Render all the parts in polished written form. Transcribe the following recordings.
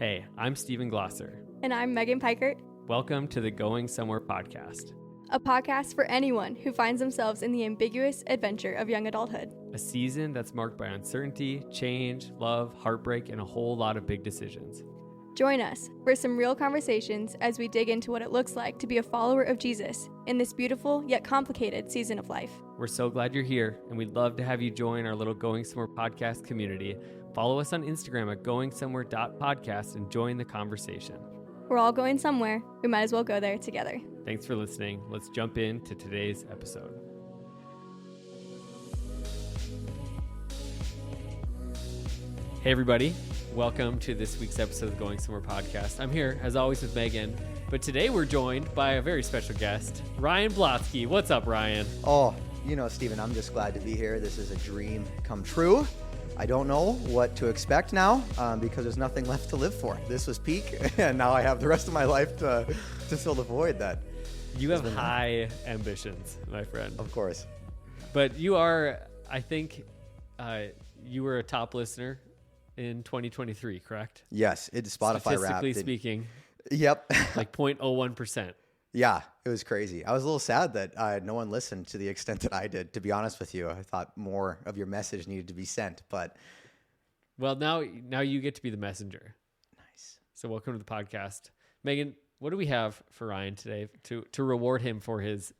Hey, I'm Stephen Glosser. And I'm Megan Pikert. Welcome to the Going Somewhere podcast. A podcast for anyone who finds themselves in the ambiguous adventure of young adulthood. A season that's marked by uncertainty, change, love, heartbreak, and a whole lot of big decisions. Join us for some real conversations as we dig into what it looks like to be a follower of Jesus in this beautiful yet complicated season of life. We're so glad you're here, and we'd love to have you join our little Going Somewhere podcast community. Follow us on Instagram at goingsomewhere.podcast and join the conversation. We're all going somewhere. We might as well go there together. Thanks for listening. Let's jump into today's episode. Hey, everybody. Welcome to this week's episode of the Going Somewhere podcast. I'm here, as always, with Megan, but today we're joined by a very special guest, Ryan Blotsky. What's up, Ryan? Oh, you know, Stephen, I'm just glad to be here. This is a dream come true. I don't know what to expect now because there's nothing left to live for. This was peak, and now I have the rest of my life to fill the void that you have high ambitions, my friend. Of course. But you are, I think, you were a top listener in 2023, correct? Yes, it's Spotify Wrapped. Statistically speaking. Yep. Like 0.01%. Yeah, it was crazy. I was a little sad that no one listened to the extent that I did, to be honest with you. I thought more of your message needed to be sent, but... Well, now you get to be the messenger. Nice. So welcome to the podcast. Megan, what do we have for Ryan today to reward him for his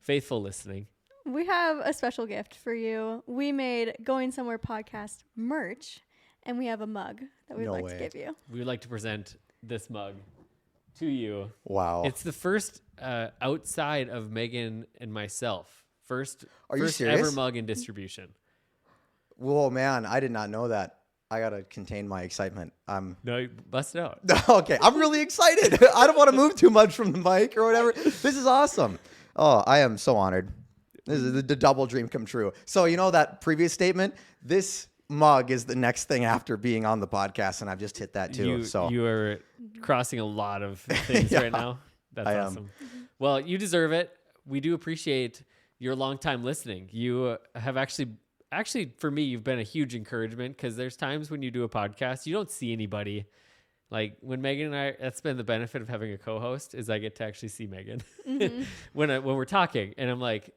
faithful listening? We have a special gift for you. We made Going Somewhere podcast merch, and we have a mug that we'd to give you. We would like to present this mug to you. Wow. It's the first outside of Megan and myself. First serious? ever mug in distribution. Whoa, man, I did not know that. I got to contain my excitement. No, bust it out. Okay, I'm really excited. I don't want to move too much from the mic or whatever. This is awesome. Oh, I am so honored. This is the double dream come true. So, you know that previous statement? This mug is the next thing after being on the podcast, and I've just hit that too. You are crossing a lot of things right now. That's awesome. Well, you deserve it. We do appreciate your long time listening. You have actually for me, you've been a huge encouragement because there's times when you do a podcast, you don't see anybody. Like when Megan and I, that's been the benefit of having a co-host is I get to actually see Megan when we're talking, and I'm like,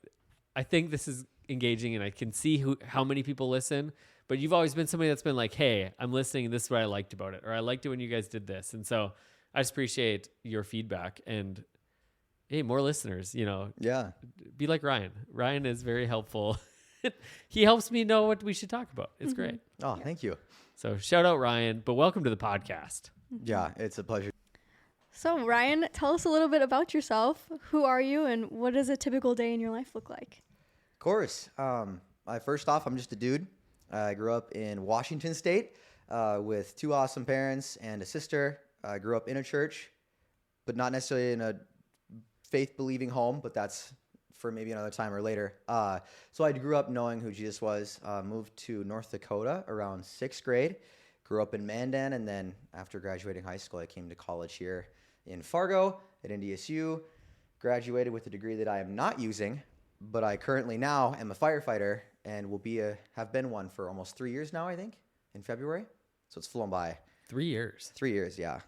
I think this is engaging, and I can see how many people listen. But you've always been somebody that's been like, hey, I'm listening, and this is what I liked about it. Or I liked it when you guys did this. And so I just appreciate your feedback. And, hey, more listeners, Yeah. Be like Ryan. Ryan is very helpful. He helps me know what we should talk about. It's great. Oh, thank you. So shout out, Ryan. But welcome to the podcast. Yeah, it's a pleasure. So, Ryan, tell us a little bit about yourself. Who are you, and what does a typical day in your life look like? Of course. First off, I'm just a dude. I grew up in Washington State with two awesome parents and a sister. I grew up in a church, but not necessarily in a faith-believing home, but that's for maybe another time or later. So I grew up knowing who Jesus was, moved to North Dakota around 6th grade, grew up in Mandan, and then after graduating high school, I came to college here in Fargo at NDSU, graduated with a degree that I am not using, but I currently now am a firefighter and will have been one for almost 3 years now, I think, in February. So it's flown by. 3 years. 3 years, yeah.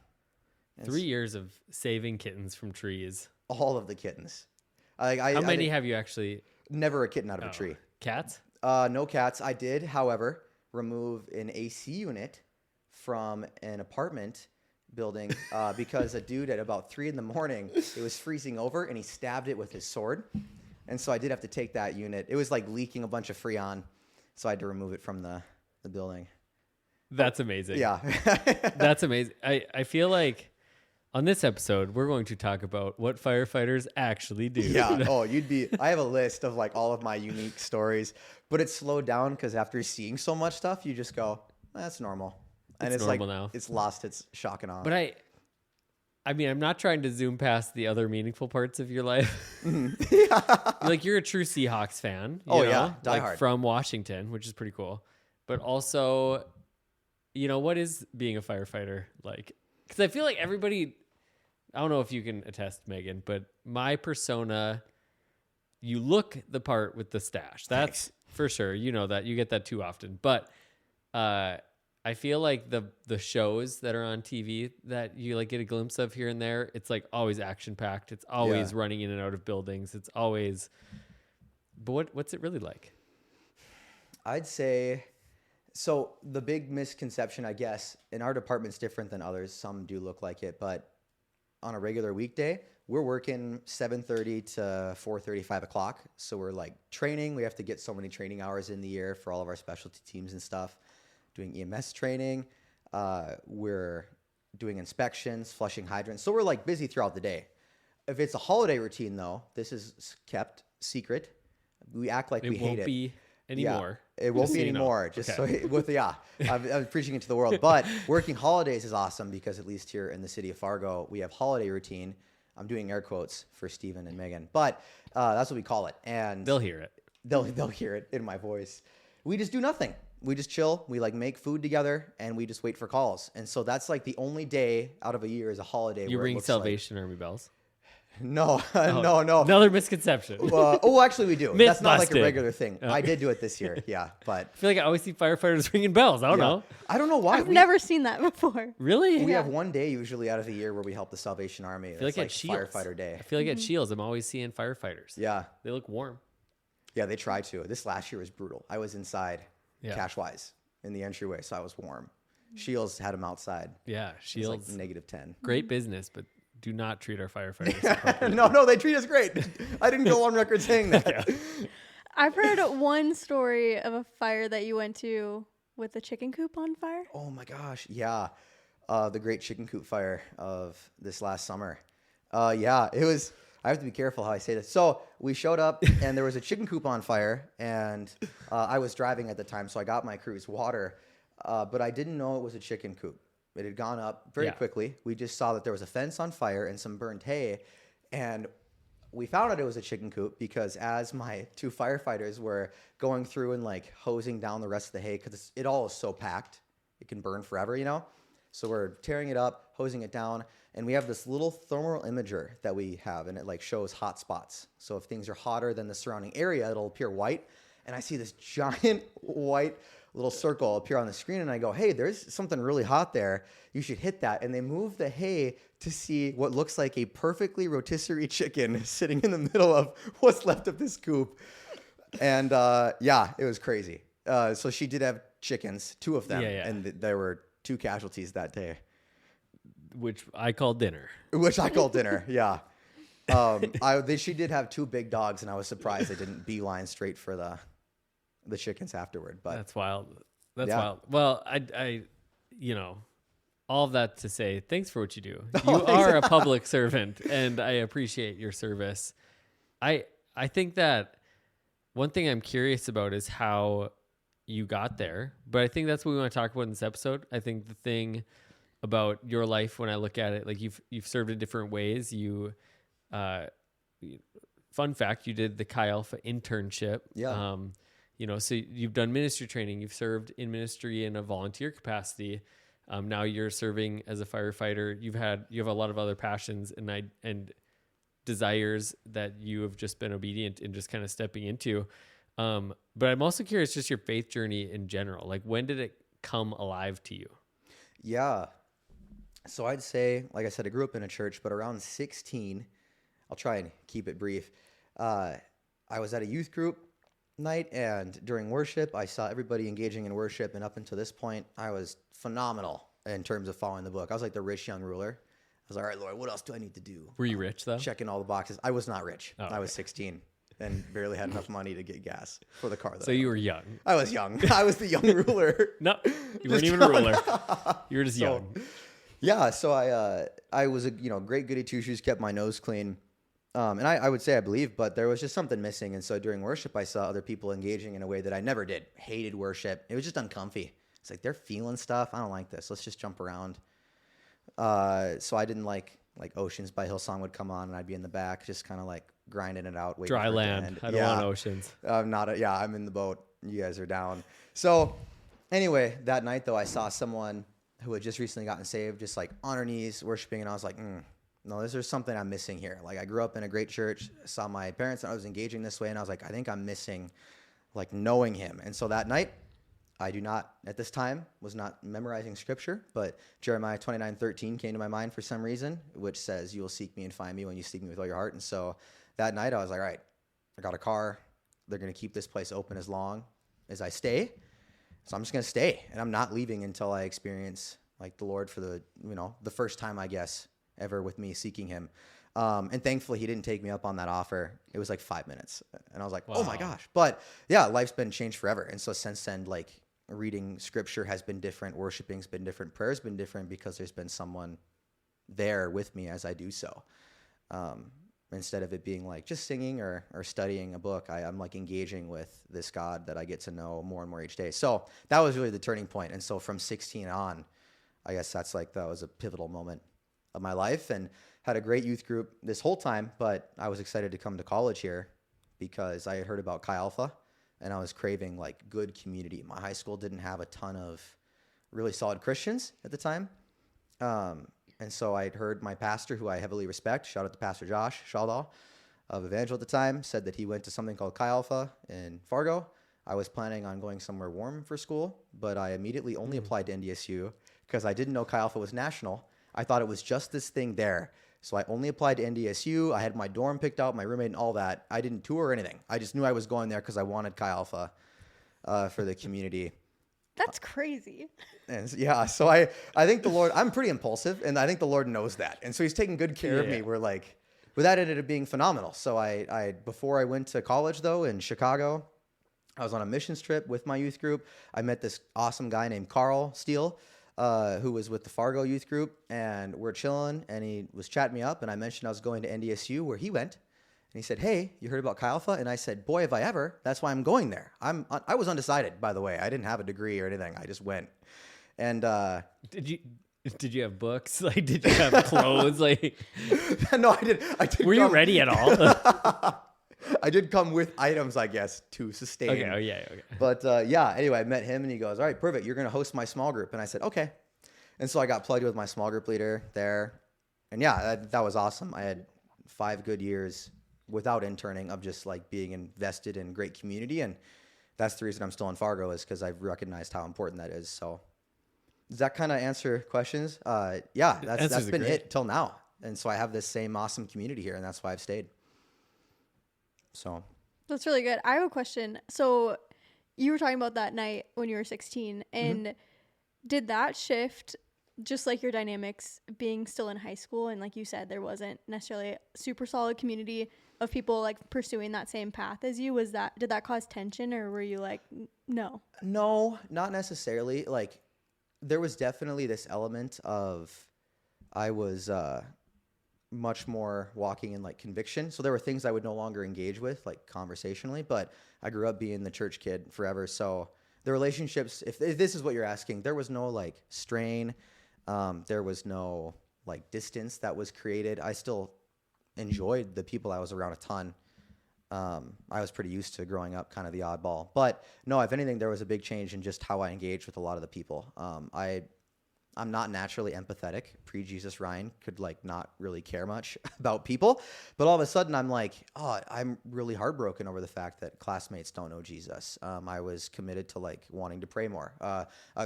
3 years of saving kittens from trees. All of the kittens. How many have you actually? Never a kitten out of a tree. Cats? No cats. I did, however, remove an AC unit from an apartment building because a dude at about 3 a.m, it was freezing over, and he stabbed it with his sword. And so I did have to take that unit. It was like leaking a bunch of Freon, so I had to remove it from the building. That's amazing. Yeah. That's amazing. I feel like on this episode, we're going to talk about what firefighters actually do. Yeah. Oh, I have a list of like all of my unique stories, but it's slowed down because after seeing so much stuff, you just go, that's normal. And it's normal like, now. It's lost its shock and awe. But I mean, I'm not trying to zoom past the other meaningful parts of your life. Yeah. Like you're a true Seahawks fan. Yeah. Die like hard. From Washington, which is pretty cool. But also, what is being a firefighter like? Because I feel like everybody, I don't know if you can attest, Megan, but my persona, you look the part with the stash. That's for sure. You know that. You get that too often. But I feel like the shows that are on TV that you like get a glimpse of here and there, it's like always action packed. It's always running in and out of buildings. It's always, but what's it really like? I'd say, so the big misconception, I guess, in our department's different than others. Some do look like it, but on a regular weekday, we're working 7:30 to 4:30, 5 o'clock. So we're like training. We have to get so many training hours in the year for all of our specialty teams and stuff. Doing EMS training. We're doing inspections, flushing hydrants. So we're like busy throughout the day. If it's a holiday routine though, this is kept secret. We act like we hate it. It won't be anymore. Yeah, it won't be anymore. I'm preaching it to the world. But working holidays is awesome because at least here in the city of Fargo, we have holiday routine. I'm doing air quotes for Stephen and Megan, but that's what we call it. And they'll hear it. They'll hear it in my voice. We just do nothing. We just chill. We like make food together and we just wait for calls. And so that's like the only day out of a year is a holiday. You ring Salvation Army bells? No, Oh, no. Another misconception. Actually we do. Myth That's not busted. like a regular thing. I did do it this year. Yeah, but I feel like I always see firefighters ringing bells. I don't know. I don't know why. I've never seen that before. Really? We have one day usually out of the year where we help the Salvation Army. I feel like at Shields. Firefighter Day. I feel like at Shields, I'm always seeing firefighters. Yeah. They look warm. Yeah, they try to. This last year was brutal. I was inside, cash-wise, in the entryway, so I was warm. Shields had them outside. Yeah, Shields. Like -10. Great business, but do not treat our firefighters. No, they treat us great. I didn't go on record saying that. I've heard one story of a fire that you went to with the chicken coop on fire. Oh my gosh, yeah. The great chicken coop fire of this last summer. It was, I have to be careful how I say this. So we showed up and there was a chicken coop on fire and I was driving at the time, so I got my crew's water, but I didn't know it was a chicken coop. It had gone up very quickly. We just saw that there was a fence on fire and some burned hay, and we found out it was a chicken coop because as my two firefighters were going through and like hosing down the rest of the hay, because it all is so packed, it can burn forever, you know? So we're tearing it up, hosing it down, and we have this little thermal imager that we have, and it like shows hot spots. So if things are hotter than the surrounding area, it'll appear white. And I see this giant white little circle appear on the screen, and I go, hey, there's something really hot there. You should hit that. And they move the hay to see what looks like a perfectly rotisserie chicken sitting in the middle of what's left of this coop. And it was crazy. So she did have chickens, 2 of them, and there were 2 casualties that day. Which I call dinner. Yeah. She did have 2 big dogs, and I was surprised they didn't beeline straight for the chickens afterward. But that's wild. Wild. Well, I all of that to say, thanks for what you do. You are a public servant, and I appreciate your service. I think that one thing I'm curious about is how you got there, but I think that's what we want to talk about in this episode. I think the thing about your life, when I look at it, like you've served in different ways. Fun fact, you did the Chi Alpha internship. Yeah. So you've done ministry training. You've served in ministry in a volunteer capacity. Now you're serving as a firefighter. You have a lot of other passions and desires that you have just been obedient in just kind of stepping into. But I'm also curious, just your faith journey in general. Like, when did it come alive to you? Yeah. So I'd say, like I said, I grew up in a church, but around 16, I'll try and keep it brief. I was at a youth group night, and during worship, I saw everybody engaging in worship. And up until this point, I was phenomenal in terms of following the book. I was like the rich young ruler. I was like, all right, Lord, what else do I need to do? Were you rich though? Checking all the boxes. I was not rich. Oh, okay. I was 16 and barely had enough money to get gas for the car. So you were young. I was young. I was the young ruler. No, you weren't even a ruler. You were just young. Yeah. So I was a great goody two shoes, kept my nose clean. And I would say I believe, but there was just something missing. And so during worship, I saw other people engaging in a way that I never did. Hated worship. It was just uncomfy. It's like, they're feeling stuff. I don't like this. Let's just jump around. So I didn't like Oceans by Hillsong would come on, and I'd be in the back, just kind of like grinding it out. Dry land. I don't want Oceans. I'm in the boat. You guys are down. So anyway, that night though, I saw someone who had just recently gotten saved, just like on her knees worshiping. And I was like, no, there's something I'm missing here. Like, I grew up in a great church, saw my parents, and I was engaging this way. And I was like, I think I'm missing like knowing him. And so that night I do not, at this time, was not memorizing scripture, but Jeremiah 29:13 came to my mind for some reason, which says, you will seek me and find me when you seek me with all your heart. And so that night I was like, all right, I got a car. They're going to keep this place open as long as I stay. So I'm just going to stay, and I'm not leaving until I experience like the Lord for the first time, I guess, ever with me seeking him. And thankfully he didn't take me up on that offer. It was like 5 minutes. And I was like, wow. Oh my gosh. But yeah, life's been changed forever. And so since then, like, reading scripture has been different. Worshiping's been different. Prayer's been different because there's been someone there with me as I do so. Instead of it being like just singing or studying a book, I'm like engaging with this God that I get to know more and more each day. So that was really the turning point. And so from 16 on, I guess that was a pivotal moment of my life, and had a great youth group this whole time. But I was excited to come to college here because I had heard about Chi Alpha, and I was craving like good community. My high school didn't have a ton of really solid Christians at the time. And so I'd heard my pastor, who I heavily respect, shout out to Pastor Josh Shaldall of Evangel at the time, said that he went to something called Chi Alpha in Fargo. I was planning on going somewhere warm for school, but I immediately only applied to NDSU because I didn't know Chi Alpha was national. I thought it was just this thing there. So I only applied to NDSU. I had my dorm picked out, my roommate and all that. I didn't tour or anything. I just knew I was going there because I wanted Chi Alpha for the community. That's crazy. And yeah, so I think the Lord, I'm pretty impulsive, and I think the Lord knows that. And so he's taking good care of me. We're like, but that ended up being phenomenal. So I before I went to college though in Chicago, I was on a missions trip with my youth group. I met this awesome guy named Carl Steele, who was with the Fargo youth group, and we're chilling, and he was chatting me up, and I mentioned I was going to NDSU where he went. And he said, hey, you heard about Chi Alpha? And I said, boy, have I ever. That's why I'm going there. I was undecided, by the way. I didn't have a degree or anything. I just went. And did you have books? Like, did you have clothes? Like, no, I did. Were you ready at all? I did come with items, I guess, to sustain. Okay. Oh yeah. Okay. But anyway, I met him, and he goes, all right, perfect. You're going to host my small group. And I said, okay. And so I got plugged with my small group leader there. And yeah, that was awesome. I had 5 good years without interning of just like being invested in great community. And that's the reason I'm still in Fargo, is because I've recognized how important that is. So does that kind of answer questions? Yeah, that's been it till now. And so I have this same awesome community here, and that's why I've stayed. So that's really good. I have a question. So you were talking about that night when you were 16, and did that shift just like your dynamics being still in high school? And like you said, there wasn't necessarily a super solid community of people like pursuing that same path as you. Did that cause tension, or were you like, no? No, not necessarily. Like, there was definitely this element of, I was much more walking in like conviction. So there were things I would no longer engage with, like conversationally, but I grew up being the church kid forever. So the relationships, if this is what you're asking, there was no like strain. There was no like distance that was created. I still enjoyed the people I was around a ton. I was pretty used to growing up kind of the oddball, but no, if anything, there was a big change in just how I engaged with a lot of the people. I'm not naturally empathetic. Pre-Jesus Ryan could like not really care much about people, but all of a sudden I'm like, I'm really heartbroken over the fact that classmates don't know Jesus. I was committed to like wanting to pray more.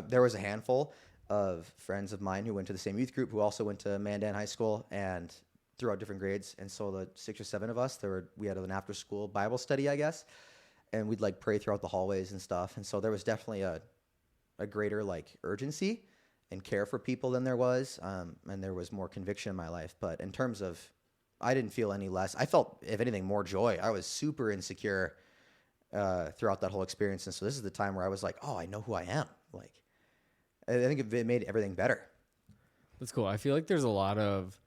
There was a handful of friends of mine who went to the same youth group who also went to Mandan High School and throughout different grades. And so the 6 or 7 of us, we had an after school Bible study, I guess. And we'd like pray throughout the hallways and stuff. And so there was definitely a greater like urgency and care for people than there was. And there was more conviction in my life. But in terms of, I didn't feel any less. I felt, if anything, more joy. I was super insecure throughout that whole experience. And so this is the time where I was like, I know who I am. Like, I think it made everything better. That's cool. I feel like there's a lot of,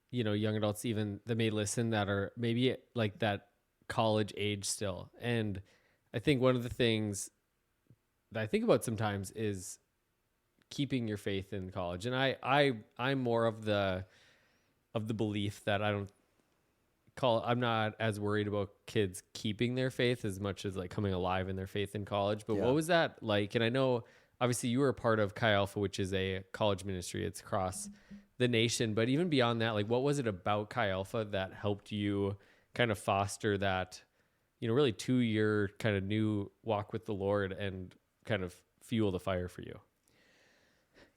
young adults even that may listen that are maybe like that college age still. And I think one of the things that I think about sometimes is keeping your faith in college. And I'm more of the belief that I'm not as worried about kids keeping their faith as much as like coming alive in their faith in college. But what was that like? And I know obviously you were a part of Chi Alpha, which is a college ministry. It's across the nation, but even beyond that, like what was it about Chi Alpha that helped you kind of foster that, really 2-year kind of new walk with the Lord and kind of fuel the fire for you.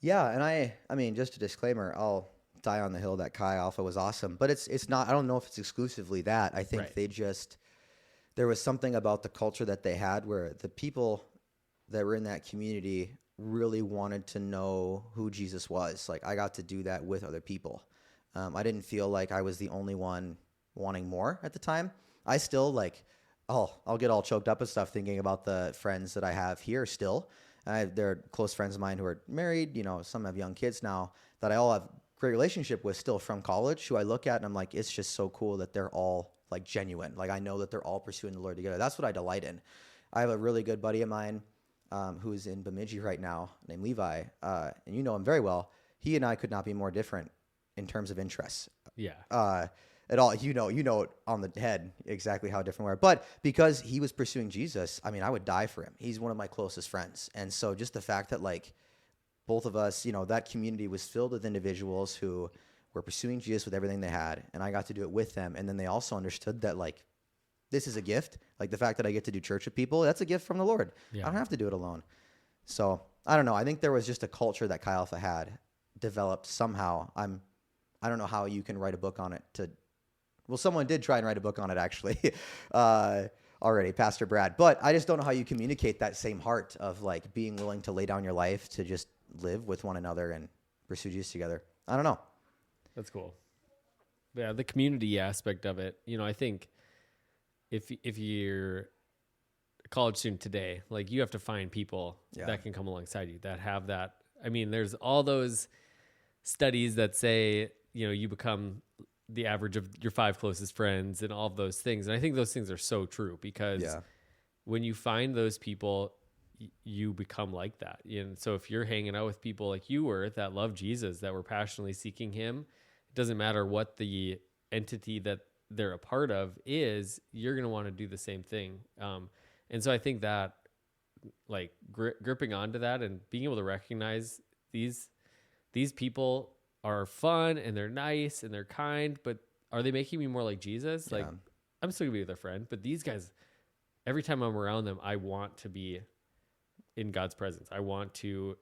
Yeah. And I mean, just a disclaimer, I'll die on the hill that Chi Alpha was awesome, but it's not, I don't know if it's exclusively that. I think there was something about the culture that they had where the people that were in that community really wanted to know who Jesus was. Like, I got to do that with other people. I didn't feel like I was the only one wanting more at the time. I still I'll get all choked up and stuff thinking about the friends that I have here still. They're close friends of mine who are married, some have young kids now that I all have great relationship with still from college, who I look at and I'm like, it's just so cool that they're all like genuine. Like, I know that they're all pursuing the Lord together. That's what I delight in. I have a really good buddy of mine who's in Bemidji right now named Levi, and you know him very well. He and I could not be more different in terms of interests. Yeah. At all. You know on the head exactly how different we are. But because he was pursuing Jesus, I mean, I would die for him. He's one of my closest friends. And so just the fact that like both of us, that community was filled with individuals who were pursuing Jesus with everything they had, and I got to do it with them. And then they also understood that like, this is a gift. Like, the fact that I get to do church with people, that's a gift from the Lord. Yeah. I don't have to do it alone. So I don't know. I think there was just a culture that Chi Alpha had developed somehow. I don't know how you can write a book on it someone did try and write a book on it actually already, Pastor Brad. But I just don't know how you communicate that same heart of like being willing to lay down your life to just live with one another and pursue Jesus together. I don't know. That's cool. Yeah, the community aspect of it. I think if you're a college student today, like, you have to find people that can come alongside you that have that. I mean, there's all those studies that say, you become the average of your 5 closest friends and all of those things. And I think those things are so true because when you find those people, you become like that. And so if you're hanging out with people like you were that love Jesus, that were passionately seeking him, it doesn't matter what the entity that they're a part of is, you're going to want to do the same thing. And so I think that like gripping onto that and being able to recognize these people are fun and they're nice and they're kind, but are they making me more like Jesus? Like, I'm still gonna be their friend, but these guys, every time I'm around them, I want to be in God's presence. I want to,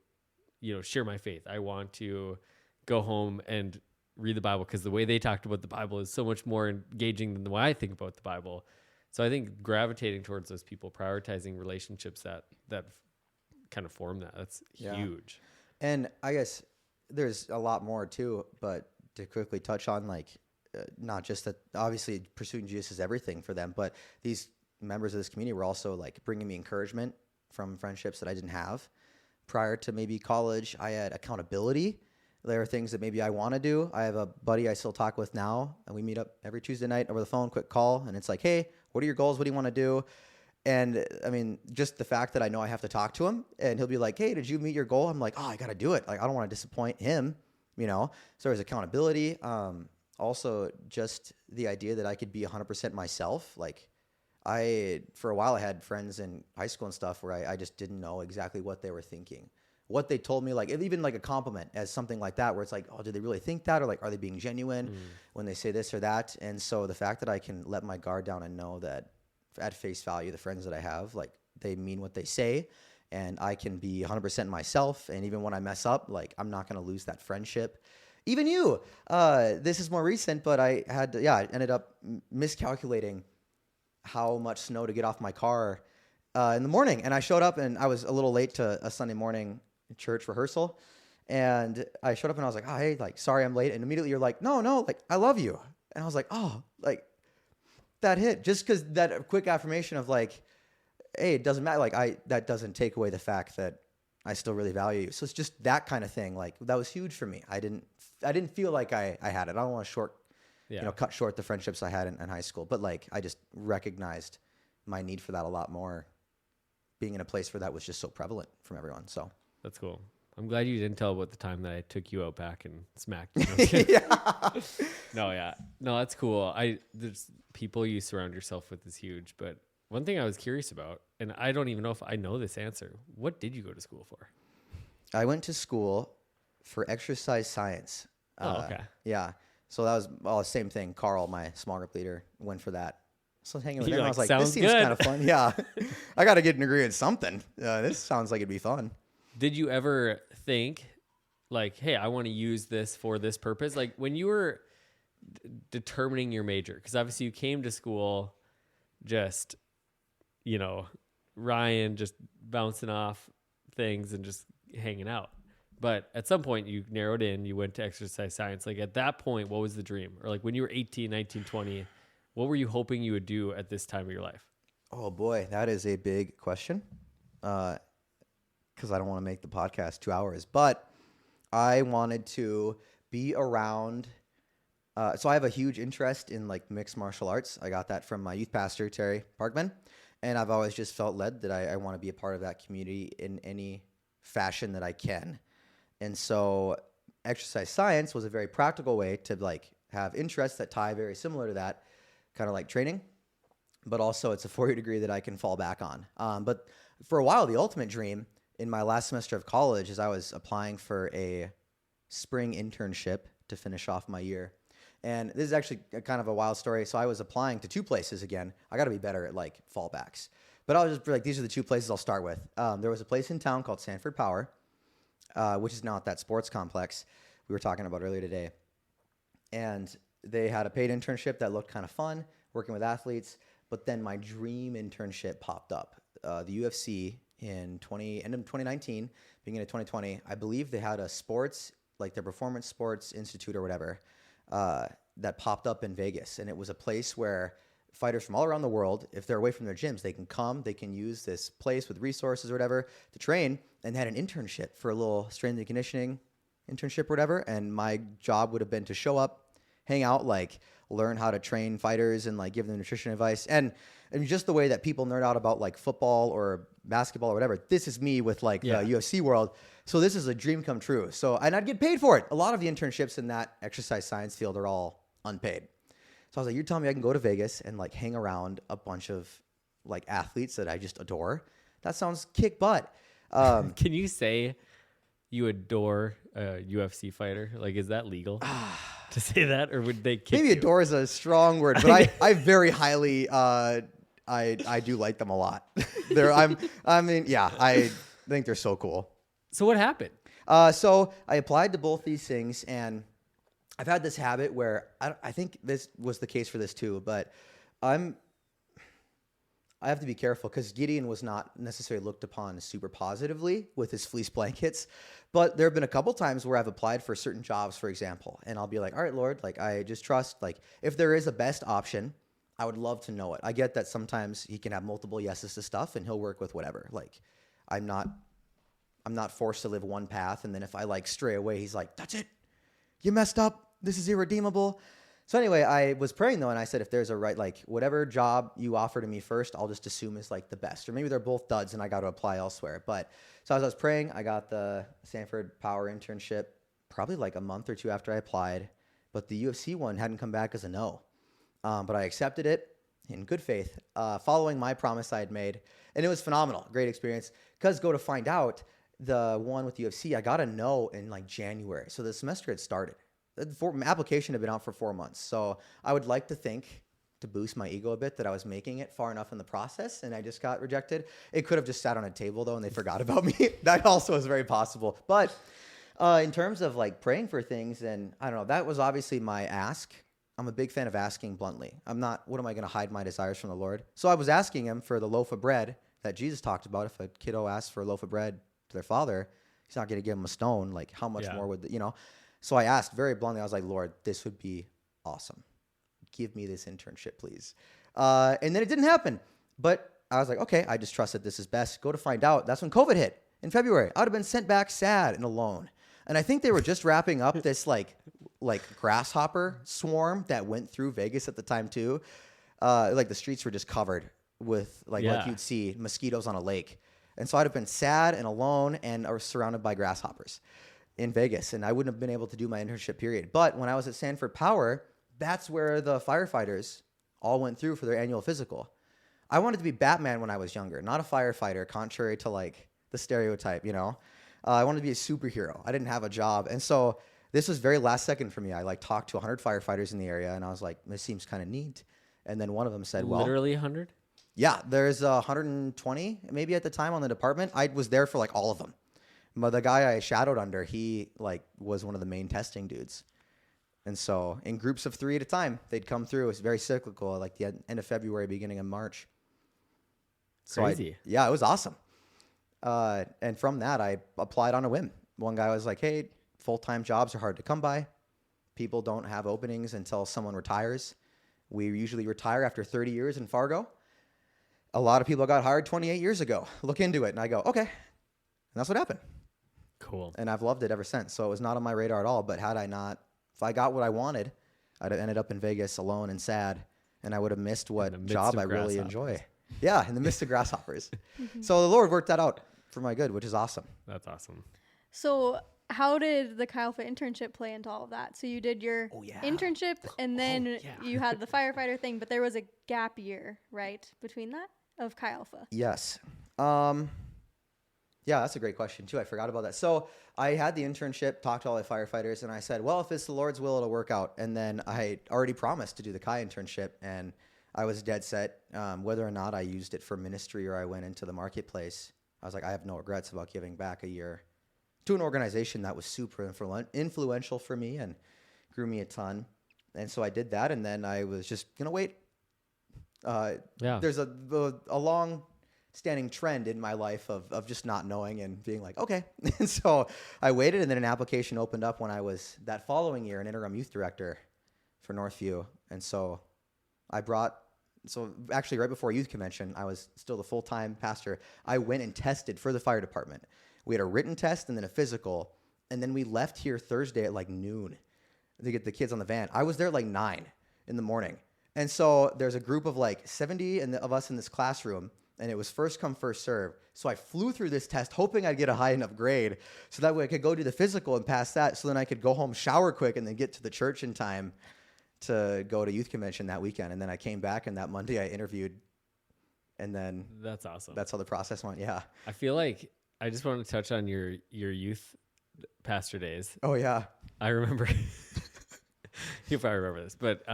share my faith. I want to go home and read the Bible, because the way they talked about the Bible is so much more engaging than the way I think about the Bible. So I think gravitating towards those people, prioritizing relationships that kind of form that's huge. And I guess there's a lot more too, but to quickly touch on not just that, obviously pursuing Jesus is everything for them, but these members of this community were also like bringing me encouragement from friendships that I didn't have prior to maybe college. I had accountability. There are things that maybe I want to do. I have a buddy I still talk with now, and we meet up every Tuesday night over the phone, quick call. And it's like, hey, what are your goals? What do you want to do? And I mean, just the fact that I know I have to talk to him, and he'll be like, hey, did you meet your goal? I'm like, oh, I got to do it. Like, I don't want to disappoint him, So there's accountability. Also just the idea that I could be 100% myself. Like, for a while I had friends in high school and stuff where I just didn't know exactly what they were thinking, what they told me, like even like a compliment as something like that, where it's like, oh, do they really think that? Or like, are they being genuine when they say this or that? And so the fact that I can let my guard down and know that at face value, the friends that I have, like, they mean what they say, and I can be 100% myself. And even when I mess up, like, I'm not going to lose that friendship. Even you, this is more recent, but I ended up miscalculating how much snow to get off my car in the morning. And I showed up and I was a little late to a Sunday morning church rehearsal. And I showed up and I was like, oh, hey, like, sorry I'm late. And immediately you're like, no, like, I love you. And I was like, oh, like, that hit, just because that quick affirmation of like, hey, it doesn't matter. Like, that doesn't take away the fact that I still really value you. So it's just that kind of thing. Like, that was huge for me. I didn't feel like I had it. I don't want to cut short the friendships I had in high school, but like, I just recognized my need for that a lot more, being in a place where that was just so prevalent from everyone. So that's cool. I'm glad you didn't tell about the time that I took you out back and smacked you. No, that's cool. There's people you surround yourself with is huge. But one thing I was curious about, and I don't even know if I know this answer, what did you go to school for? I went to school for exercise science. Oh, okay. Yeah. So that was the same thing. Carl, my small group leader, went for that. So I was hanging with You're him. I was like, "Sounds this seems good." kind of fun. Yeah. I got to get a degree in something. This sounds like it'd be fun. Did you ever think like, hey, I want to use this for this purpose? Like when you were determining your major, because obviously you came to school just, Ryan just bouncing off things and just hanging out. But at some point you narrowed in, you went to exercise science. Like at that point, what was the dream? Or like when you were 18, 19, 20, what were you hoping you would do at this time of your life? Oh boy, that is a big question. Because I don't want to make the podcast 2 hours, but I wanted to be around. So I have a huge interest in like mixed martial arts. I got that from my youth pastor, Terry Parkman. And I've always just felt led that I want to be a part of that community in any fashion that I can. And so exercise science was a very practical way to like have interests that tie very similar to that, kind of like training, but also it's a 4-year degree that I can fall back on. But for a while, the ultimate dream in my last semester of college is I was applying for a spring internship to finish off my year. And this is actually kind of a wild story. So I was applying to 2 places again. I got to be better at like fallbacks. But I was just like, these are the 2 places I'll start with. There was a place in town called Sanford Power, which is now at that sports complex we were talking about earlier today. And they had a paid internship that looked kind of fun, working with athletes. But then my dream internship popped up. The UFC in end of 2019, beginning of 2020, I believe they had a sports, like their Performance Sports Institute or whatever, that popped up in Vegas. And it was a place where fighters from all around the world, if they're away from their gyms, they can come, they can use this place with resources or whatever to train, and they had an internship for a little strength and conditioning internship or whatever. And my job would have been to show up, hang out, like learn how to train fighters and like give them nutrition advice. And just the way that people nerd out about like football or basketball or whatever, this is me with like the UFC world. So this is a dream come true. So, and I'd get paid for it. A lot of the internships in that exercise science field are all unpaid. So I was like, you're telling me I can go to Vegas and like hang around a bunch of like athletes that I just adore? That sounds kick butt. Can you say you adore a UFC fighter? Like, is that legal to say that, or would they kick Maybe you? adore is a strong word, but I very highly, I do like them a lot. I think they're so cool. So what happened? So I applied to both these things, and I've had this habit where I think this was the case for this too, but I have to be careful because Gideon was not necessarily looked upon super positively with his fleece blankets. But there have been a couple times where I've applied for certain jobs, for example, and I'll be like, all right, Lord, like I just trust, like if there is a best option, I would love to know it. I get that sometimes he can have multiple yeses to stuff and he'll work with whatever. Like I'm not forced to live one path. And then if I like stray away, he's like, that's it. You messed up. This is irredeemable. So anyway, I was praying though, and I said, if there's a right, like whatever job you offer to me first, I'll just assume is like the best, or maybe they're both duds and I got to apply elsewhere. But so as I was praying, I got the Sanford Power internship probably like a month or 2 after I applied, but the UFC one hadn't come back as a no. But I accepted it in good faith, following my promise I had made, and it was phenomenal, great experience. Because go to find out, the one with the UFC, I got a no in like January, so the semester had started. The application had been out for 4 months. So I would like to think, to boost my ego a bit, that I was making it far enough in the process and I just got rejected. It could have just sat on a table though and they forgot about me. That also is very possible. But in terms of like praying for things, and I don't know, that was obviously my ask. I'm a big fan of asking bluntly. What am I going to hide my desires from the Lord? So I was asking him for the loaf of bread that Jesus talked about. If a kiddo asks for a loaf of bread to their father, he's not going to give him a stone. Like how much more would, So I asked very bluntly, I was like, Lord, this would be awesome. Give me this internship, please. And then it didn't happen. But I was like, okay, I just trust that this is best. Go to find out. That's when COVID hit in February. I would have been sent back sad and alone. And I think they were just wrapping up this like grasshopper swarm that went through Vegas at the time too. Like the streets were just covered with like you'd see mosquitoes on a lake. And so I'd have been sad and alone and I was surrounded by grasshoppers in Vegas, and I wouldn't have been able to do my internship period. But when I was at Sanford Power, that's where the firefighters all went through for their annual physical. I wanted to be Batman when I was younger, not a firefighter, contrary to like the stereotype, I wanted to be a superhero. I didn't have a job. And so this was very last second for me. I like talked to 100 firefighters in the area and I was like, this seems kind of neat. And then one of them said, well, literally 100? Yeah, there's 120 maybe at the time on the department. I was there for like all of them. But the guy I shadowed under, he like was one of the main testing dudes. And so in groups of 3 at a time, they'd come through. It was very cyclical, like the end of February, beginning of March. So Crazy. Yeah, it was awesome. And from that, I applied on a whim. One guy was like, hey, full-time jobs are hard to come by. People don't have openings until someone retires. We usually retire after 30 years in Fargo. A lot of people got hired 28 years ago. Look into it. And I go, okay. And that's what happened. Cool. And I've loved it ever since. So it was not on my radar at all. But if I got what I wanted, I'd have ended up in Vegas alone and sad. And I would have missed what job I really enjoy. Yeah, in the midst of grasshoppers. So the Lord worked that out for my good, which is awesome. That's awesome. So how did the Chi Alpha internship play into all of that? So you did your internship and then you had the firefighter thing, but there was a gap year, right, between that of Chi Alpha? Yes. Yeah, that's a great question too. I forgot about that. So I had the internship, talked to all the firefighters, and I said, well, if it's the Lord's will, it'll work out. And then I already promised to do the Chi internship, and I was dead set. Whether or not I used it for ministry or I went into the marketplace, I was like, I have no regrets about giving back a year to an organization that was super influential for me and grew me a ton. And so I did that, and then I was just going to wait. There's a long-standing trend in my life of just not knowing and being like, okay. And so I waited, and then an application opened up when I was, that following year, an interim youth director for Northview. And so actually right before youth convention, I was still the full-time pastor. I went and tested for the fire department. We had a written test and then a physical, and then we left here Thursday at like noon to get the kids on the van. I was there at like 9 in the morning. And so there's a group of like 70 of us in this classroom, and it was first come, first serve. So I flew through this test hoping I'd get a high enough grade so that way I could go do the physical and pass that, so then I could go home, shower quick, and then get to the church in time to go to youth convention that weekend. And then I came back, and that Monday I interviewed, and then that's awesome. That's how the process went. Yeah. I feel like I just want to touch on your youth pastor days. Oh yeah. I remember, you probably remember this, but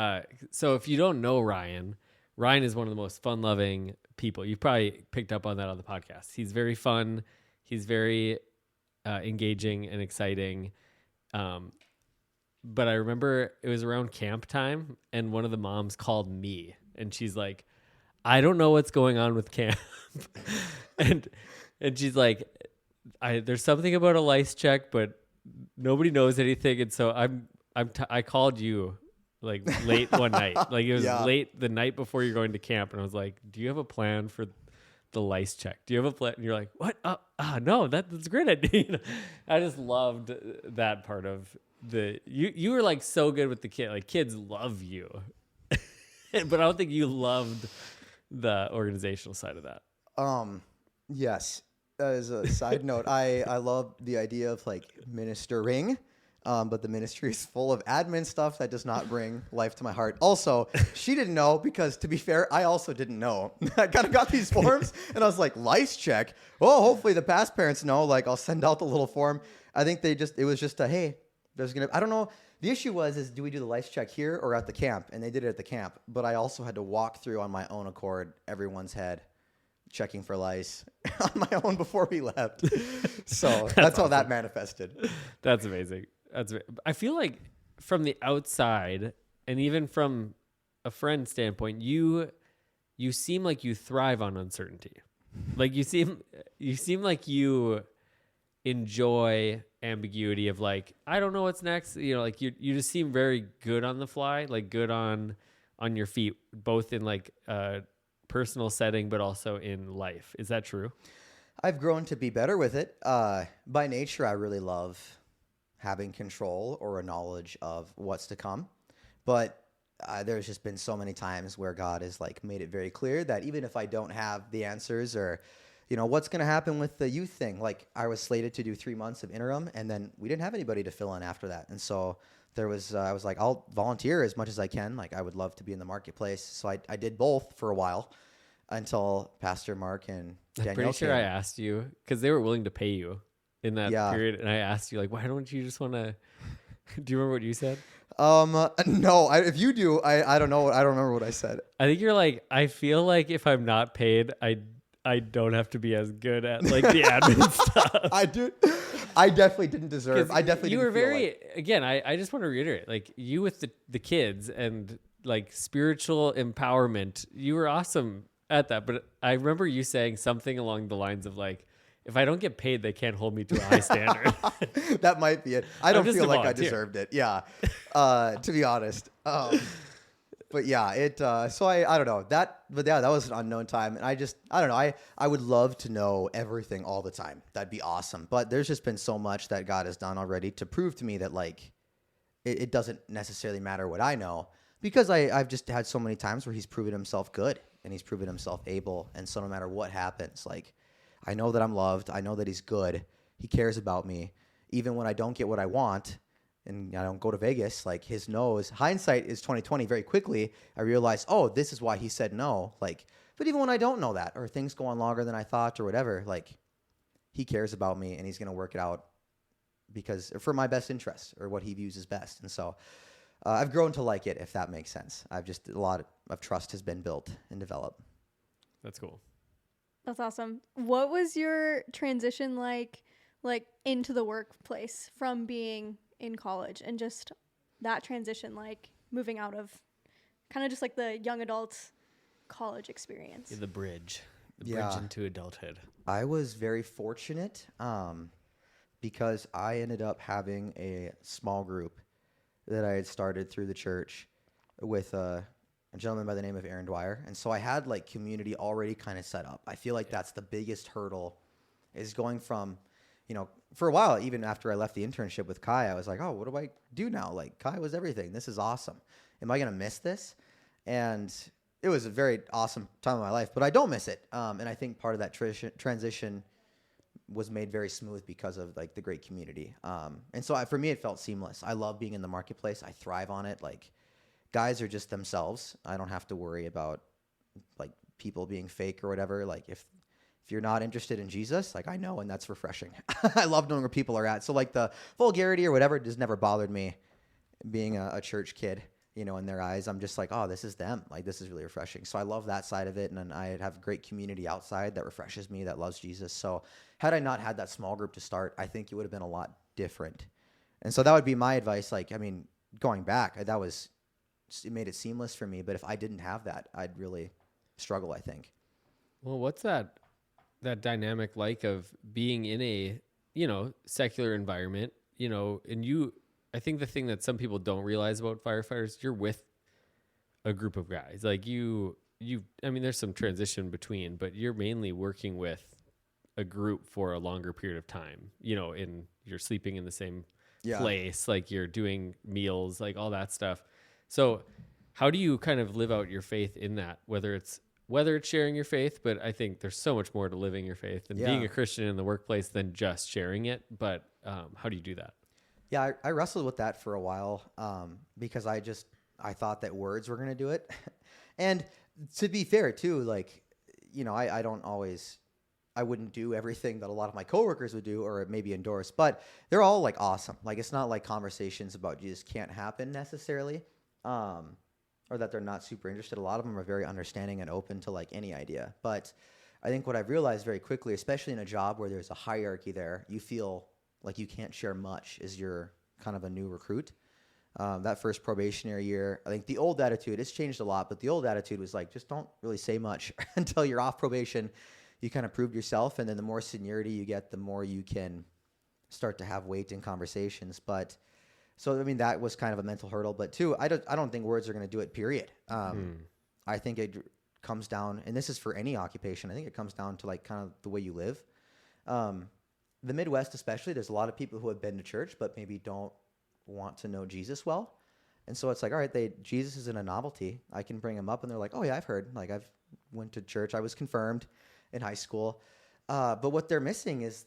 so if you don't know Ryan is one of the most fun-loving people. You've probably picked up on that on the podcast. He's very fun. He's very engaging and exciting. But I remember it was around camp time, and one of the moms called me, and she's like, I don't know what's going on with camp. and she's like, there's something about a lice check, but nobody knows anything. And so I called you like late one night, like it was late the night before you're going to camp. And I was like, do you have a plan for the lice check? Do you have a plan? And you're like, what? No, that's a great idea. I just loved that part of you were like so good with the kid. Like kids love you, but I don't think you loved the organizational side of that. Yes. As a side note, I love the idea of like ministering, but the ministry is full of admin stuff that does not bring life to my heart. Also, she didn't know because, to be fair, I also didn't know. I kind of got these forms, and I was like, lice check? Oh, hopefully the past parents know. Like, I'll send out the little form. I think it was just hey, I don't know. The issue is do we do the lice check here or at the camp? And they did it at the camp, but I also had to walk through on my own accord everyone's head, checking for lice on my own before we left. So that's how that manifested. That's amazing. I feel like from the outside, and even from a friend standpoint, you seem like you thrive on uncertainty. Like you seem like you enjoy ambiguity of like, I don't know what's next. You know, like you just seem very good on the fly, like good on your feet, both in like personal setting, but also in life. Is that true? I've grown to be better with it. By nature, I really love having control or a knowledge of what's to come. But there's just been so many times where God has like made it very clear that even if I don't have the answers or, you know, what's going to happen with the youth thing, like I was slated to do 3 months of interim, and then we didn't have anybody to fill in after that. And so there was, I was like, I'll volunteer as much as I can. Like I would love to be in the marketplace. So I did both for a while until Pastor Mark and Danielle I'm pretty sure came. I asked you because they were willing to pay you in that period. And I asked you like, why don't you just want to, do you remember what you said? No, if you do, I don't know. I don't remember what I said. I think you're like, I feel like if I'm not paid, I don't have to be as good at like the admin stuff. I do. I definitely didn't deserve. I definitely you didn't were feel very like, again. I just want to reiterate, like you with the kids and like spiritual empowerment. You were awesome at that. But I remember you saying something along the lines of like, if I don't get paid, they can't hold me to a high standard. that might be it. I don't just feel a like I volunteer. deserved it. Yeah. To be honest. But yeah, so I don't know but yeah, that was an unknown time. And I don't know. I would love to know everything all the time. That'd be awesome. But there's just been so much that God has done already to prove to me that like, it doesn't necessarily matter what I know, because I've just had so many times where he's proven himself good and he's proven himself able. And so no matter what happens, like, I know that I'm loved. I know that he's good. He cares about me. Even when I don't get what I want and I don't go to Vegas, like his no's, hindsight is 2020 very quickly. I realized, oh, this is why he said no. Like, but even when I don't know that, or things go on longer than I thought or whatever, like he cares about me and he's going to work it out because for my best interest or what he views as best. And so I've grown to like it, if that makes sense. A lot of trust has been built and developed. That's cool. That's awesome. What was your transition like into the workplace from being in college, and just that transition, like moving out of kind of just like the young adult college experience? The bridge Yeah. into adulthood. I was very fortunate because I ended up having a small group that I had started through the church with a gentleman by the name of Aaron Dwyer. And so I had like community already kind of set up. I feel like that's the biggest hurdle, is going from, for a while, even after I left the internship with Kai, I was like, oh, what do I do now? Like Kai was everything. This is awesome. Am I going to miss this? And it was a very awesome time of my life, but I don't miss it. And I think part of that transition was made very smooth because of like the great community. And so for me, it felt seamless. I love being in the marketplace. I thrive on it. Like, guys are just themselves. I don't have to worry about like people being fake or whatever. Like if you're not interested in Jesus, like I know, and that's refreshing. I love knowing where people are at. So like the vulgarity or whatever just never bothered me being a church kid, in their eyes. I'm just like, oh, this is them. Like this is really refreshing. So I love that side of it. And then I have great community outside that refreshes me, that loves Jesus. So had I not had that small group to start, I think it would have been a lot different. And so that would be my advice. Like, I mean, going back, it made it seamless for me. But if I didn't have that, I'd really struggle, I think. Well, what's that dynamic like of being in a, secular environment, and I think the thing that some people don't realize about firefighters, you're with a group of guys. Like I mean, there's some transition between, but you're mainly working with a group for a longer period of time, you're sleeping in the same place, like you're doing meals, like all that stuff. So how do you kind of live out your faith in that, whether it's sharing your faith, but I think there's so much more to living your faith and being a Christian in the workplace than just sharing it. But how do you do that? Yeah, I wrestled with that for a while because I thought that words were going to do it. And to be fair too, like, I wouldn't do everything that a lot of my coworkers would do or maybe endorse, but they're all like awesome. Like it's not like conversations about Jesus can't happen necessarily. Or that they're not super interested. A lot of them are very understanding and open to like any idea. But I think what I've realized very quickly, especially in a job where there's a hierarchy there, you feel like you can't share much as you're kind of a new recruit. That first probationary year, I think the old attitude, it's changed a lot, but the old attitude was like, just don't really say much until you're off probation. You kind of proved yourself. And then the more seniority you get, the more you can start to have weight in conversations. But so, I mean, that was kind of a mental hurdle, but two, I don't think words are going to do it, period. I think it comes down, and this is for any occupation, I think it comes down to like kind of the way you live. The Midwest especially, there's a lot of people who have been to church, but maybe don't want to know Jesus well. And so it's like, all right, Jesus isn't a novelty. I can bring him up and they're like, oh yeah, I've heard, like I've went to church. I was confirmed in high school. But what they're missing is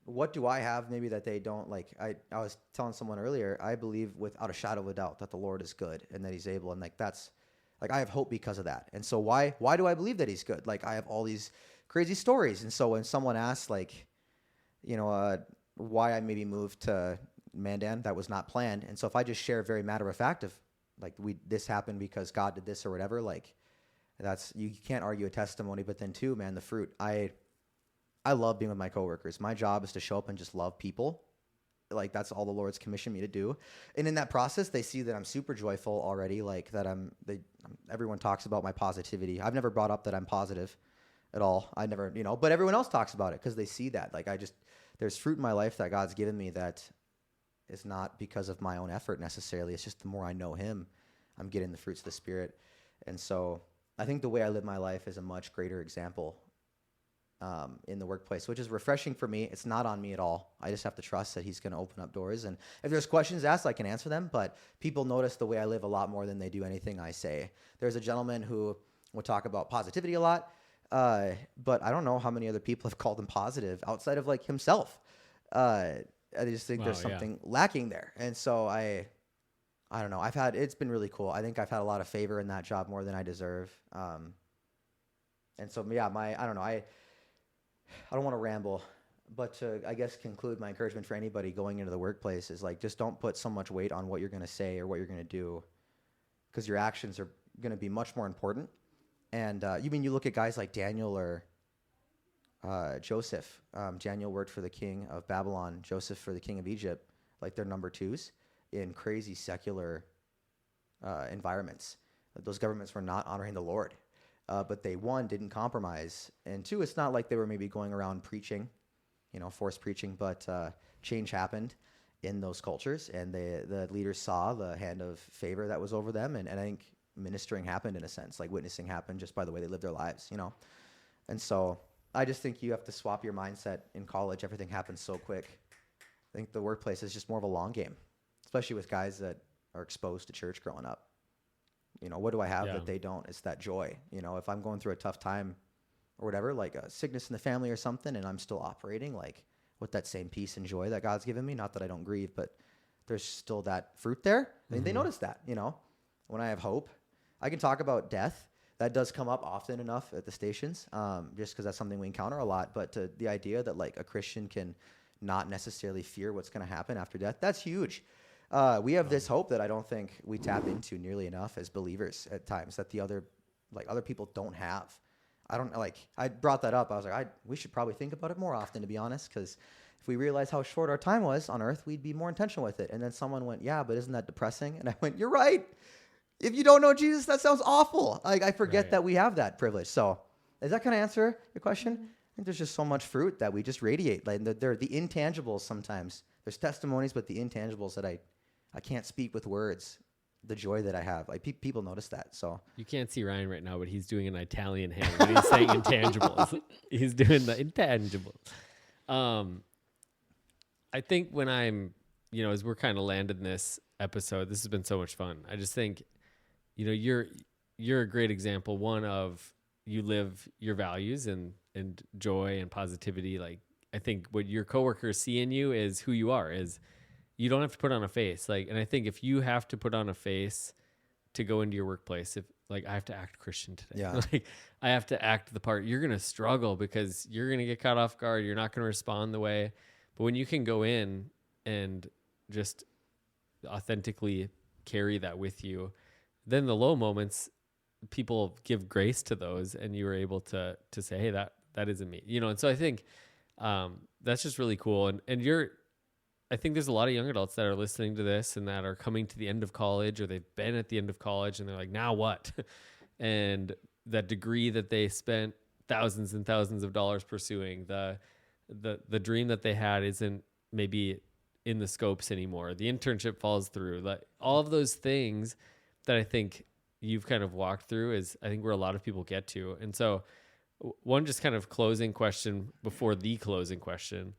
what do I have maybe that they don't? Like I was telling someone earlier, I believe without a shadow of a doubt that the Lord is good and that he's able. And like, that's like, I have hope because of that. And so why do I believe that he's good? Like I have all these crazy stories. And so when someone asks like, why I maybe moved to Mandan, that was not planned. And so if I just share very matter of fact of like this happened because God did this or whatever, like that's, you can't argue a testimony. But then too, man, the fruit, I love being with my coworkers. My job is to show up and just love people. Like that's all the Lord's commissioned me to do. And in that process, they see that I'm super joyful already. Like that everyone talks about my positivity. I've never brought up that I'm positive at all. I never, but everyone else talks about it because they see that. Like there's fruit in my life that God's given me that is not because of my own effort necessarily. It's just the more I know him, I'm getting the fruits of the Spirit. And so I think the way I live my life is a much greater example in the workplace, which is refreshing for me. It's not on me at all. I just have to trust that he's going to open up doors. And if there's questions asked, I can answer them. But people notice the way I live a lot more than they do anything I say. There's a gentleman who will talk about positivity a lot, but I don't know how many other people have called him positive outside of like himself. I just think there's something lacking there. And so I don't know. It's been really cool. I think I've had a lot of favor in that job more than I deserve. And so, yeah, I don't know. I don't want to ramble, but to, I guess, conclude my encouragement for anybody going into the workplace is like, just don't put so much weight on what you're going to say or what you're going to do, because your actions are going to be much more important. And you look at guys like Daniel or Joseph. Daniel worked for the king of Babylon, Joseph for the king of Egypt. Like they're number twos in crazy secular environments. Those governments were not honoring the Lord. But they, one, didn't compromise. And two, it's not like they were maybe going around preaching, forced preaching, but change happened in those cultures. And the leaders saw the hand of favor that was over them. And I think ministering happened in a sense, like witnessing happened just by the way they lived their lives, And so I just think you have to swap your mindset in college. Everything happens so quick. I think the workplace is just more of a long game, especially with guys that are exposed to church growing up. What do I have that they don't? It's that joy. If I'm going through a tough time or whatever, like a sickness in the family or something, and I'm still operating like with that same peace and joy that God's given me, not that I don't grieve, but there's still that fruit there. I mean, they notice that, when I have hope. I can talk about death. That does come up often enough at the stations, just because that's something we encounter a lot. But the idea that like a Christian can not necessarily fear what's going to happen after death, that's huge. We have this hope that I don't think we tap into nearly enough as believers at times, that the other people don't have. I brought that up. I was like, we should probably think about it more often, to be honest, because if we realized how short our time was on earth, we'd be more intentional with it. And then someone went, yeah, but isn't that depressing? And I went, you're right. If you don't know Jesus, that sounds awful. Like I forget that we have that privilege. So does that kind of answer your question? I think there's just so much fruit that we just radiate. Like they're the intangibles sometimes. There's testimonies, but the intangibles that I can't speak with words, the joy that I have. Like people notice that. So you can't see Ryan right now, but he's doing an Italian hand when he's saying intangibles. He's doing the intangibles. I think when I'm, as we're kind of landing this episode, this has been so much fun. I just think, you're a great example, one of you live your values and joy and positivity. Like I think what your coworkers see in you is who you are, is you don't have to put on a face. And I think if you have to put on a face to go into your workplace, if like I have to act Christian today, like I have to act the part, you're going to struggle because you're going to get caught off guard. You're not going to respond the way, but when you can go in and just authentically carry that with you, then the low moments, people give grace to those, and you were able to say, hey, that isn't me, and so I think that's just really cool. And I think there's a lot of young adults that are listening to this and that are coming to the end of college, or they've been at the end of college and they're like, now what? And that degree that they spent thousands and thousands of dollars pursuing, the dream that they had isn't maybe in the scopes anymore. The internship falls through. Like all of those things that I think you've kind of walked through is I think where a lot of people get to. And so one just kind of closing question before the closing question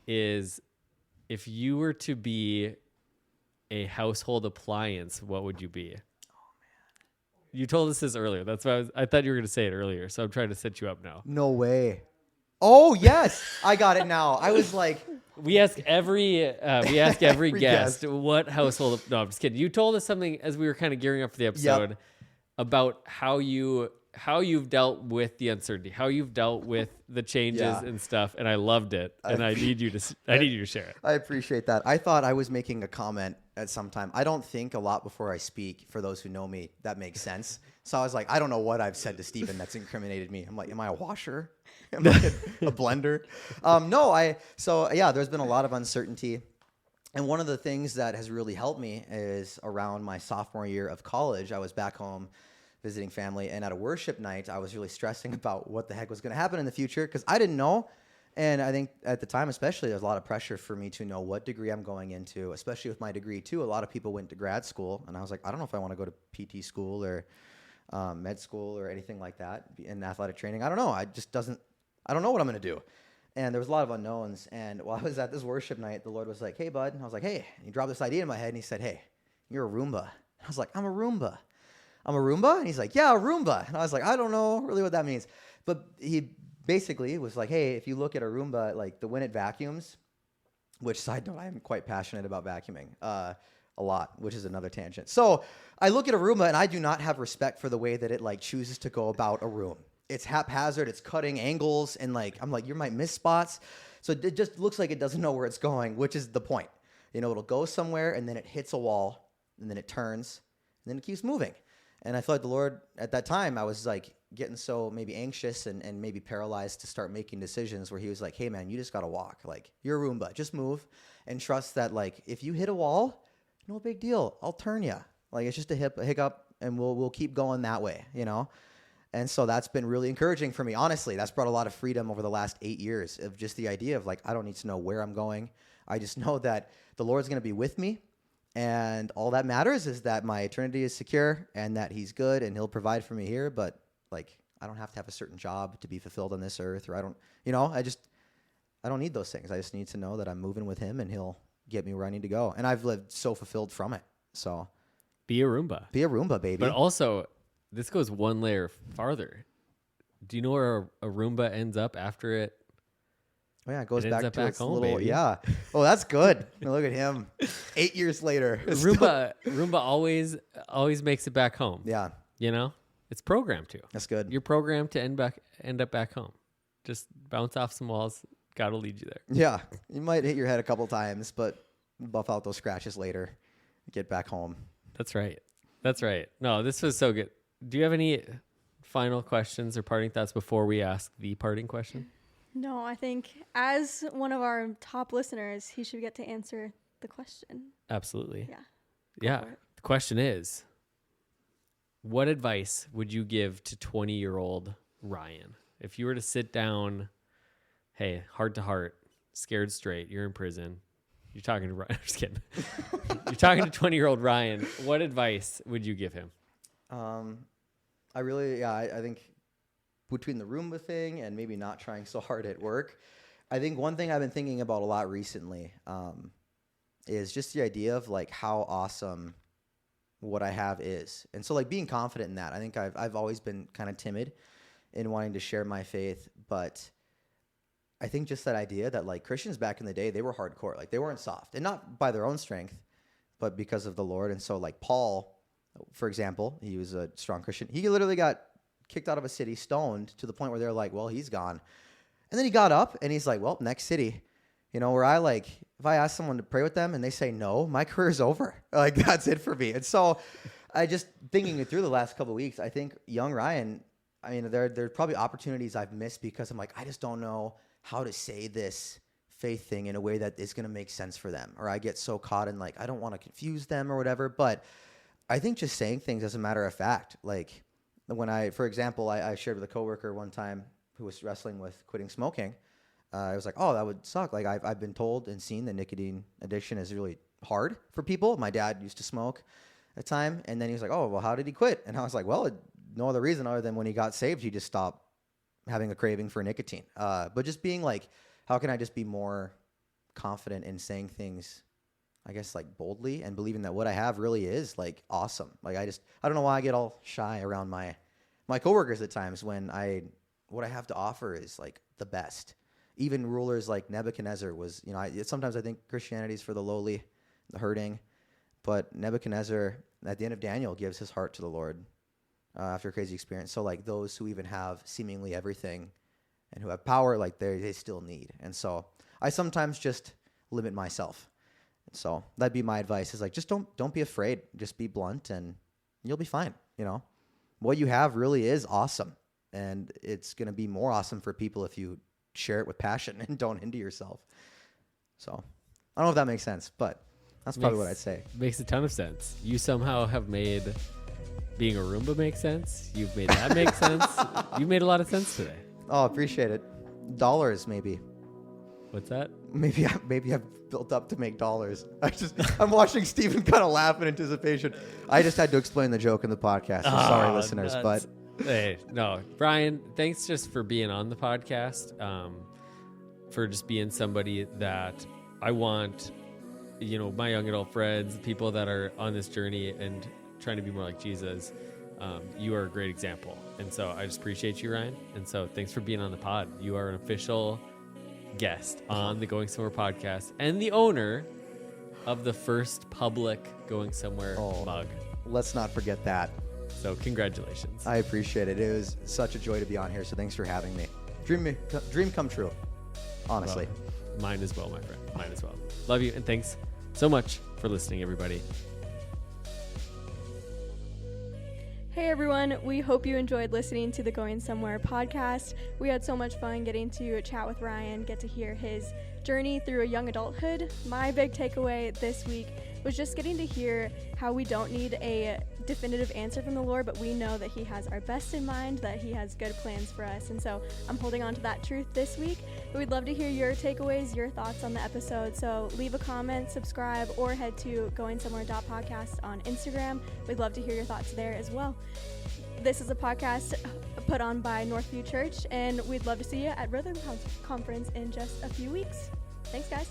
is, if you were to be a household appliance, what would you be? Oh man. You told us this earlier. That's why I thought you were going to say it earlier. So I'm trying to set you up now. No way. Oh yes. I got it now. I was like, we ask every guest what household. No, I'm just kidding. You told us something as we were kind of gearing up for the episode about how you how you've dealt with the uncertainty, how you've dealt with the changes and stuff, and I loved it. And I need you to share it. I appreciate that. I thought I was making a comment at some time. I don't think a lot before I speak. For those who know me, that makes sense. So I was like, I don't know what I've said to Stephen that's incriminated me. I'm like, am I a washer? Am I a blender? There's been a lot of uncertainty. And one of the things that has really helped me is around my sophomore year of college, I was back home visiting family, and at a worship night, I was really stressing about what the heck was going to happen in the future because I didn't know. And I think at the time, especially, there's a lot of pressure for me to know what degree I'm going into, especially with my degree, too. A lot of people went to grad school, and I was like, I don't know if I want to go to PT school or med school or anything like that in athletic training. I don't know. I don't know what I'm going to do. And there was a lot of unknowns. And while I was at this worship night, the Lord was like, hey, bud. And I was like, hey. And he dropped this idea in my head, and he said, hey, you're a Roomba. And I was like, I'm a Roomba. I'm a Roomba? And he's like, yeah, a Roomba. And I was like, I don't know really what that means. But he basically was like, hey, if you look at a Roomba, like when it vacuums, which side note, I am quite passionate about vacuuming a lot, which is another tangent. So I look at a Roomba, and I do not have respect for the way that it like chooses to go about a room. It's haphazard. It's cutting angles. And I'm like, you might miss spots. So it just looks like it doesn't know where it's going, which is the point. It'll go somewhere, and then it hits a wall, and then it turns, and then it keeps moving. And I felt like the Lord, at that time, I was like getting so maybe anxious and maybe paralyzed to start making decisions where he was like, hey, man, you just got to walk. Like, you're a Roomba. Just move and trust that, like, if you hit a wall, no big deal. I'll turn you. Like, it's just a hiccup, and we'll keep going that way, And so that's been really encouraging for me. Honestly, that's brought a lot of freedom over the last 8 years of just the idea of, like, I don't need to know where I'm going. I just know that the Lord's going to be with me. And all that matters is that my eternity is secure and that he's good and he'll provide for me here. But like, I don't have to have a certain job to be fulfilled on this earth, or I don't need those things. I just need to know that I'm moving with him and he'll get me where I need to go. And I've lived so fulfilled from it. So be a Roomba. Be a Roomba, baby. But also, this goes one layer farther. Do you know where a Roomba ends up after it? Oh, yeah, it goes back to its home, little, baby. Yeah. Oh, that's good. Look at him. 8 years later. Roomba always makes it back home. Yeah. It's programmed to. That's good. You're programmed to end up back home. Just bounce off some walls. God will lead you there. Yeah. You might hit your head a couple times, but buff out those scratches later. Get back home. That's right. No, this was so good. Do you have any final questions or parting thoughts before we ask the parting question? No, I think as one of our top listeners, he should get to answer the question. Absolutely. Yeah. Yeah. The question is, what advice would you give to 20-year-old Ryan? If you were to sit down, hey, heart to heart, scared straight, you're in prison. You're talking to Ryan. I'm just kidding. You're talking to 20-year-old Ryan. What advice would you give him? I think between the Roomba thing and maybe not trying so hard at work, I think one thing I've been thinking about a lot recently is just the idea of like how awesome what I have is. And so like being confident in that. I think I've always been kind of timid in wanting to share my faith, but I think just that idea that like Christians back in the day, they were hardcore. Like they weren't soft, and not by their own strength, but because of the Lord. And so like Paul, for example, he was a strong Christian. He literally got kicked out of a city, stoned, to the point where they're like, well, he's gone. And then he got up and he's like, well, next city. Where I like, if I ask someone to pray with them and they say no, my career's over. Like that's it for me. And so I just thinking it through the last couple of weeks, I think young Ryan, I mean, there are probably opportunities I've missed because I'm like, I just don't know how to say this faith thing in a way that is going to make sense for them. Or I get so caught in like, I don't want to confuse them or whatever. But I think just saying things as a matter of fact, like when for example, I shared with a coworker one time who was wrestling with quitting smoking. I was like, oh, that would suck. Like I've been told and seen that nicotine addiction is really hard for people. My dad used to smoke at the time. And then he was like, oh, well, how did he quit? And I was like, well, no other reason other than when he got saved, he just stopped having a craving for nicotine. But just being like, how can I just be more confident in saying things, I guess, like boldly, and believing that what I have really is like awesome. Like I don't know why I get all shy around my coworkers at times when what I have to offer is like the best. Even rulers like Nebuchadnezzar was, sometimes I think Christianity is for the lowly, the hurting, but Nebuchadnezzar at the end of Daniel gives his heart to the Lord. after a crazy experience. So like those who even have seemingly everything and who have power, like they still need. And so I sometimes just limit myself. So that'd be my advice, is like, just don't be afraid. Just be blunt and you'll be fine. You know, what you have really is awesome. And it's going to be more awesome for people if you share it with passion and don't hinder yourself. So I don't know if that makes sense, but that's probably what I'd say. Makes a ton of sense. You somehow have made being a Roomba make sense. You've made that make sense. You made a lot of sense today. Oh, appreciate it. Dollars, maybe. What's that? Maybe I've built up to make dollars. I'm watching Steven kind of laugh in anticipation. I just had to explain the joke in the podcast. So sorry, listeners, but hey, no, Brian, thanks just for being on the podcast. For just being somebody that I want, you know, my young adult friends, people that are on this journey and trying to be more like Jesus. You are a great example. And so I just appreciate you, Ryan. And so thanks for being on the pod. You are an official guest on the Going Somewhere podcast and the owner of the first public Going Somewhere mug. Let's not forget that. So congratulations. I appreciate it. It was such a joy to be on here. So thanks for having me. Dream come true. Honestly. Well, mine as well, my friend. Mine as well. Love you. And thanks so much for listening, everybody. Hey everyone, we hope you enjoyed listening to the Going Somewhere podcast. We had so much fun getting to chat with Ryan, get to hear his journey through a young adulthood. My big takeaway this week was just getting to hear how we don't need a definitive answer from the Lord, but we know that he has our best in mind, that he has good plans for us. And so I'm holding on to that truth this week. But we'd love to hear your takeaways, your thoughts on the episode. So leave a comment, subscribe, or head to goingsomewhere.podcast on Instagram. We'd love to hear your thoughts there as well. This is a podcast put on by Northview Church, and we'd love to see you at Rhythm Conference in just a few weeks. Thanks, guys.